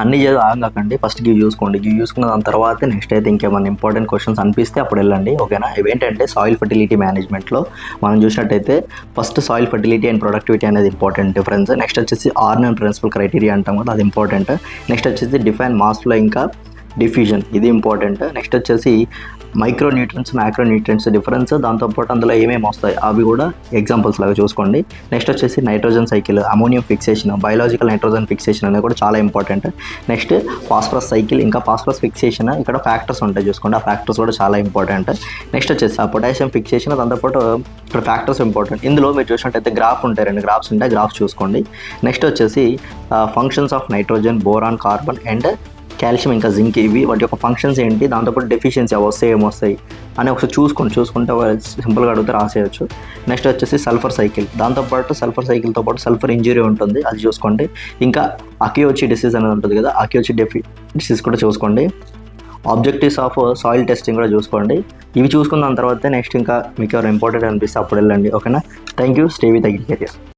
అన్ని ఆగకండి, first give చూసుకోండి. Give చూసుకున్న దాని తర్వాత నెక్స్ట్ అయితే ఇంకేమైనా ఇంపార్టెంట్ క్వశ్చన్స్ అనిపిస్తే అప్పుడు వెళ్ళండి, ఓకేనా. ఇవేంటంటే సాయిల్ ఫర్టిలిటీ మేనేజ్మెంట్లో మనం చూసినట్టయితే first soil fertility and productivity అనేది ఇంపార్టెంట్ డిఫరెన్స్. నెక్స్ట్ వచ్చేసి ఆర్నన్ ప్రిన్సిపల్ క్రైటీరియా అంటాం కదా, అది ఇంపార్టెంట్. నెక్స్ట్ వచ్చేసి డిఫైన్ మాస్ ఫ్లో ఇంకా డిఫ్యూజన్, ఇది ఇంపార్టెంట్. నెక్స్ట్ వచ్చేసి micro nutrients macro nutrients difference, దాంతోపాటు అందులో ఏమేమి వస్తాయి అవి కూడా ఎగ్జాంపుల్స్ లాగా చూసుకోండి. నెక్స్ట్ వచ్చేసి nitrogen cycle, ammonium fixation, biological nitrogen fixation అనేది కూడా చాలా ఇంపార్టెంట్. నెక్స్ట్ ఫాస్ఫరస్ సైకిల్ ఇంకా ఫాస్ఫరస్ ఫిక్సేషన్, ఇక్కడ ఫ్యాక్టర్స్ ఉంటాయి చూసుకోండి, ఆ ఫ్యాక్టర్స్ కూడా చాలా ఇంపార్టెంట్. నెక్స్ట్ వచ్చేసి ఆ పొటాషియం ఫిక్సేషన్, దాంతోపాటు ఇక్కడ ఫ్యాక్టర్స్ ఇంపార్టెంట్. ఇందులో మీరు చూసినట్టయితే గ్రాఫ్ ఉంటాయి, 2 గ్రాఫ్స్ ఉంటాయి, గ్రాఫ్స్ చూసుకోండి. నెక్స్ట్ వచ్చేసి functions of nitrogen, boron, carbon and calcium ఇంకా జింక్, ఇవి వాటి యొక్క ఫంక్షన్స్ ఏంటి, దాంతోపాటు డెఫిషియన్సీ వస్తాయి ఏమొస్తాయి అని ఒకసారి చూసుకుంటే సింపుల్గా అడిగితే రాసేయచ్చు. నెక్స్ట్ వచ్చేసి సల్ఫర్ సైకిల్, దాంతోపాటు సల్ఫర్ సైకిల్తో పాటు సల్ఫర్ ఇంజురీ ఉంటుంది, అది చూసుకోండి. ఇంకా అకియోచి డిసీజ్ అనేది ఉంటుంది కదా, అకియోచి డిసీజ్ కూడా చూసుకోండి. ఆబ్జెక్టివ్స్ ఆఫ్ సాయిల్ టెస్టింగ్ కూడా చూసుకోండి. ఇవి చూసుకున్న తర్వాత నెక్స్ట్ ఇంకా మీకు ఎవరు ఇంపార్టెంట్ అనిపిస్తే అప్పుడు వెళ్ళండి, ఓకేనా. Thank you. Stay with agriculture.